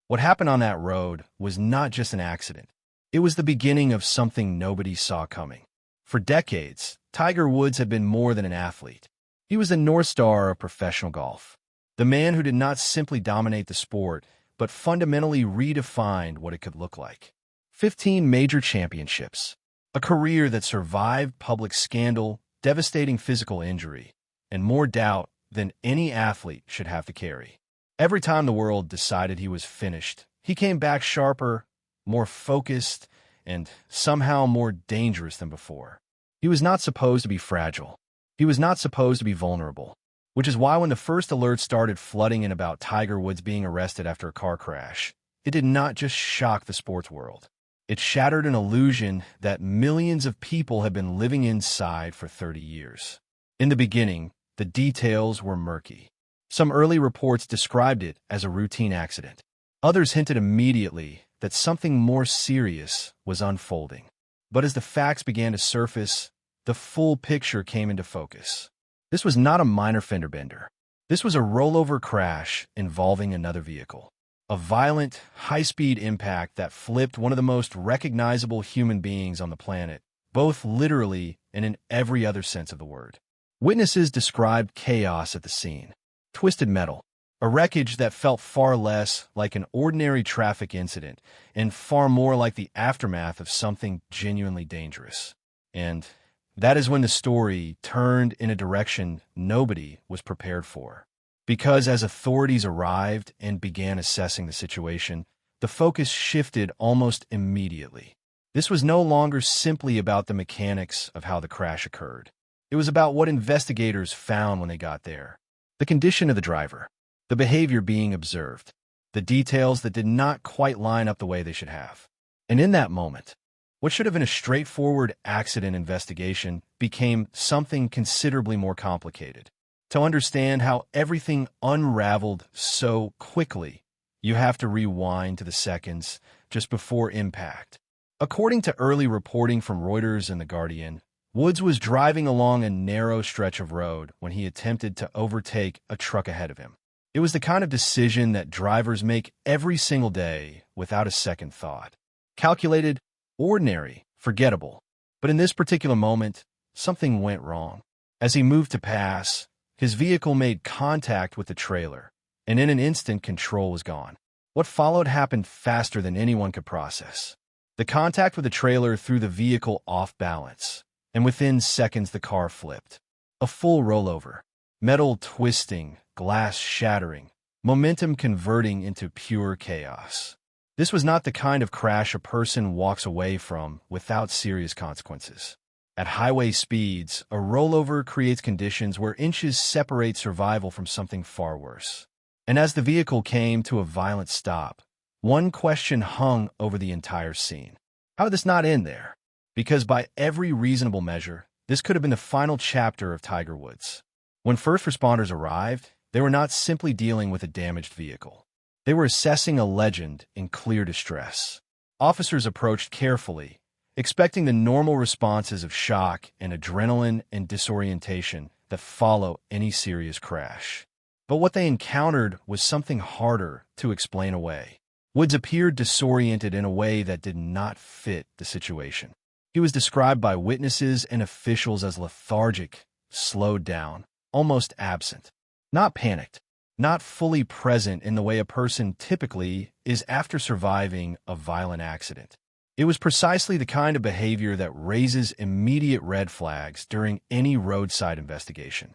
What happened on that road was not just an accident. It was the beginning of something nobody saw coming. For decades, Tiger Woods had been more than an athlete. He was the North Star of professional golf. The man who did not simply dominate the sport, but fundamentally redefined what it could look like. 15 major championships, a career that survived public scandal, devastating physical injury, and more doubt than any athlete should have to carry. Every time the world decided he was finished, he came back sharper, more focused, and somehow more dangerous than before. He was not supposed to be fragile. He was not supposed to be vulnerable, which is why when the first alerts started flooding in about Tiger Woods being arrested after a car crash, it did not just shock the sports world. It shattered an illusion that millions of people had been living inside for 30 years. In the beginning, the details were murky. Some early reports described it as a routine accident. Others hinted immediately that something more serious was unfolding. But as the facts began to surface, the full picture came into focus. This was not a minor fender bender. This was a rollover crash involving another vehicle. A violent, high-speed impact that flipped one of the most recognizable human beings on the planet, both literally and in every other sense of the word. Witnesses described chaos at the scene. Twisted metal, a wreckage that felt far less like an ordinary traffic incident and far more like the aftermath of something genuinely dangerous. And that is when the story turned in a direction nobody was prepared for. Because as authorities arrived and began assessing the situation, the focus shifted almost immediately. This was no longer simply about the mechanics of how the crash occurred. It was about what investigators found when they got there. The condition of the driver, the behavior being observed, the details that did not quite line up the way they should have. And in that moment, what should have been a straightforward accident investigation became something considerably more complicated. To understand how everything unraveled so quickly, you have to rewind to the seconds just before impact. According to early reporting from Reuters and The Guardian, Woods was driving along a narrow stretch of road when he attempted to overtake a truck ahead of him. It was the kind of decision that drivers make every single day without a second thought. Calculated, ordinary, forgettable. But in this particular moment, something went wrong. As he moved to pass, his vehicle made contact with the trailer, and in an instant, control was gone. What followed happened faster than anyone could process. The contact with the trailer threw the vehicle off balance, and within seconds the car flipped. A full rollover, metal twisting, glass shattering, momentum converting into pure chaos. This was not the kind of crash a person walks away from without serious consequences. At highway speeds, a rollover creates conditions where inches separate survival from something far worse. And as the vehicle came to a violent stop, one question hung over the entire scene. How did this not end there? Because by every reasonable measure, this could have been the final chapter of Tiger Woods. When first responders arrived, they were not simply dealing with a damaged vehicle. They were assessing a legend in clear distress. Officers approached carefully, expecting the normal responses of shock and adrenaline and disorientation that follow any serious crash. But what they encountered was something harder to explain away. Woods appeared disoriented in a way that did not fit the situation. He was described by witnesses and officials as lethargic, slowed down, almost absent. Not panicked, not fully present in the way a person typically is after surviving a violent accident. It was precisely the kind of behavior that raises immediate red flags during any roadside investigation.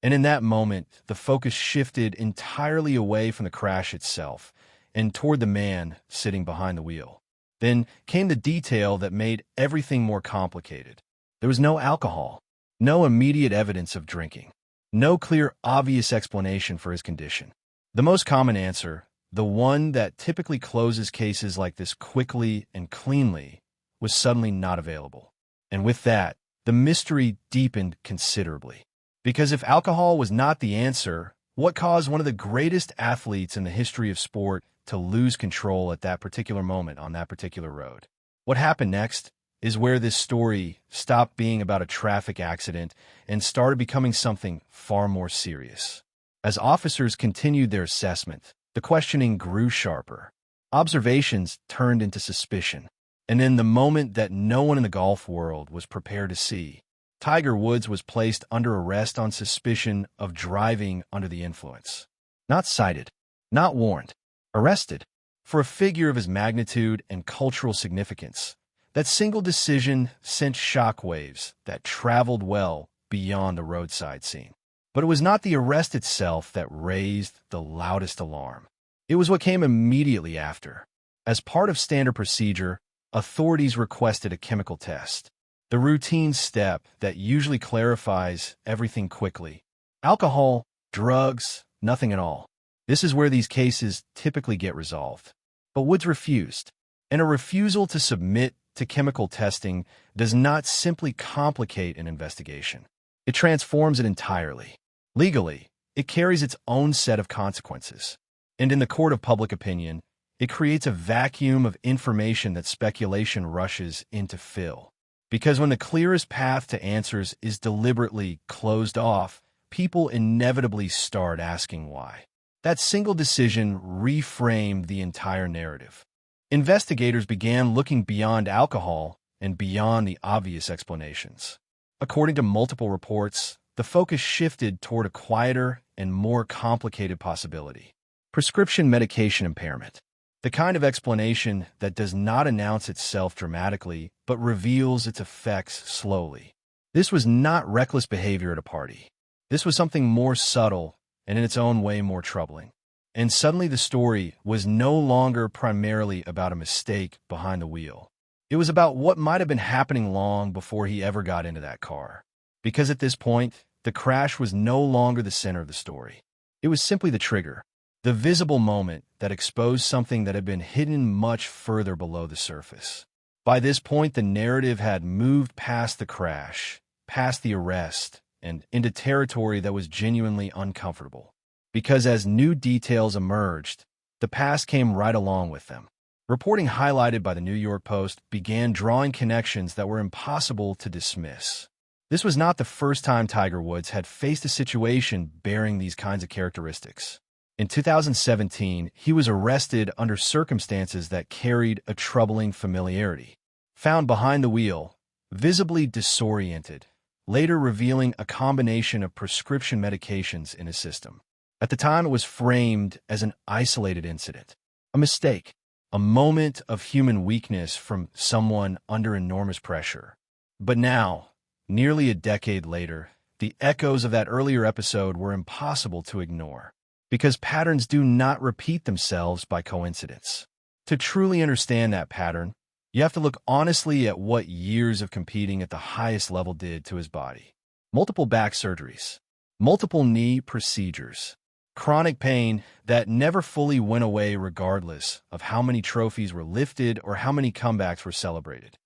And in that moment, the focus shifted entirely away from the crash itself and toward the man sitting behind the wheel. Then came the detail that made everything more complicated. There was no alcohol, no immediate evidence of drinking, no clear, obvious explanation for his condition. The most common answer, the one that typically closes cases like this quickly and cleanly, was suddenly not available. And with that, the mystery deepened considerably. Because if alcohol was not the answer, what caused one of the greatest athletes in the history of sport to lose control at that particular moment on that particular road? What happened next is where this story stopped being about a traffic accident and started becoming something far more serious. As officers continued their assessment, the questioning grew sharper. Observations turned into suspicion. And in the moment that no one in the golf world was prepared to see, Tiger Woods was placed under arrest on suspicion of driving under the influence. Not cited, not warned, arrested. For a figure of his magnitude and cultural significance, that single decision sent shockwaves that traveled well beyond the roadside scene. But it was not the arrest itself that raised the loudest alarm. It was what came immediately after. As part of standard procedure, authorities requested a chemical test, the routine step that usually clarifies everything quickly. Alcohol, drugs, nothing at all. This is where these cases typically get resolved. But Woods refused, and a refusal to submit to chemical testing does not simply complicate an investigation. It transforms it entirely. Legally, it carries its own set of consequences. And in the court of public opinion, it creates a vacuum of information that speculation rushes in to fill. Because when the clearest path to answers is deliberately closed off, people inevitably start asking why. That single decision reframed the entire narrative. Investigators began looking beyond alcohol and beyond the obvious explanations. According to multiple reports, the focus shifted toward a quieter and more complicated possibility: prescription medication impairment. The kind of explanation that does not announce itself dramatically, but reveals its effects slowly. This was not reckless behavior at a party. This was something more subtle and in its own way more troubling. And suddenly the story was no longer primarily about a mistake behind the wheel. It was about what might have been happening long before he ever got into that car. Because at this point, the crash was no longer the center of the story. It was simply the trigger, the visible moment that exposed something that had been hidden much further below the surface. By this point, the narrative had moved past the crash, past the arrest, and into territory that was genuinely uncomfortable. Because as new details emerged, the past came right along with them. Reporting highlighted by the New York Post began drawing connections that were impossible to dismiss. This was not the first time Tiger Woods had faced a situation bearing these kinds of characteristics. In 2017, he was arrested under circumstances that carried a troubling familiarity. Found behind the wheel, visibly disoriented, later revealing a combination of prescription medications in his system. At the time, it was framed as an isolated incident, a mistake, a moment of human weakness from someone under enormous pressure. But now, nearly a decade later, the echoes of that earlier episode were impossible to ignore, because patterns do not repeat themselves by coincidence. To truly understand that pattern, you have to look honestly at what years of competing at the highest level did to his body. Multiple back surgeries, multiple knee procedures, chronic pain that never fully went away regardless of how many trophies were lifted or how many comebacks were celebrated.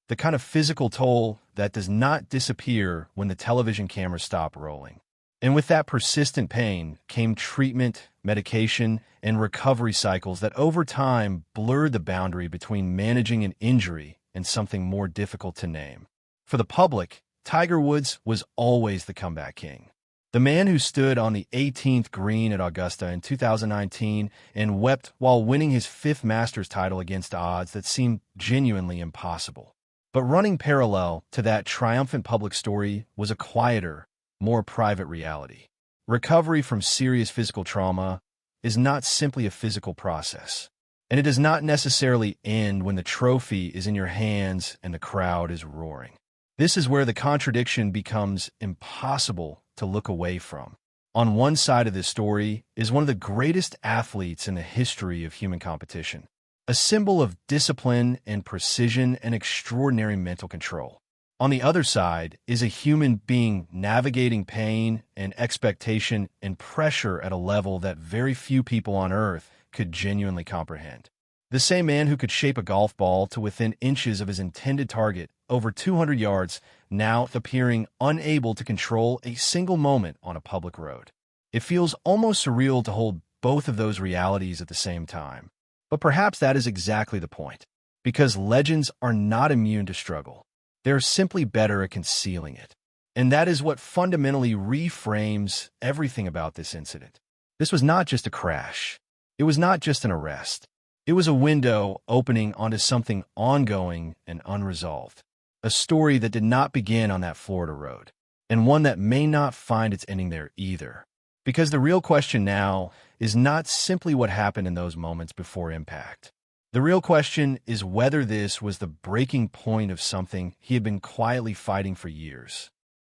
The kind of physical toll that does not disappear when the television cameras stop rolling. And with that persistent pain came treatment, medication, and recovery cycles that over time blurred the boundary between managing an injury and something more difficult to name. For the public, Tiger Woods was always the comeback king. The man who stood on the 18th green at Augusta in 2019 and wept while winning his 5th Masters title against odds that seemed genuinely impossible. But running parallel to that triumphant public story was a quieter, more private reality. Recovery from serious physical trauma is not simply a physical process, and it does not necessarily end when the trophy is in your hands and the crowd is roaring. This is where the contradiction becomes impossible to look away from. On one side of this story is one of the greatest athletes in the history of human competition, a symbol of discipline and precision and extraordinary mental control. On the other side is a human being navigating pain and expectation and pressure at a level that very few people on Earth could genuinely comprehend. The same man who could shape a golf ball to within inches of his intended target over 200 yards, now appearing unable to control a single moment on a public road. It feels almost surreal to hold both of those realities at the same time. But perhaps that is exactly the point, because legends are not immune to struggle. They're simply better at concealing it. And that is what fundamentally reframes everything about this incident. This was not just a crash. It was not just an arrest. It was a window opening onto something ongoing and unresolved. A story that did not begin on that Florida road, and one that may not find its ending there either. Because the real question now is not simply what happened in those moments before impact. The real question is whether this was the breaking point of something he had been quietly fighting for years.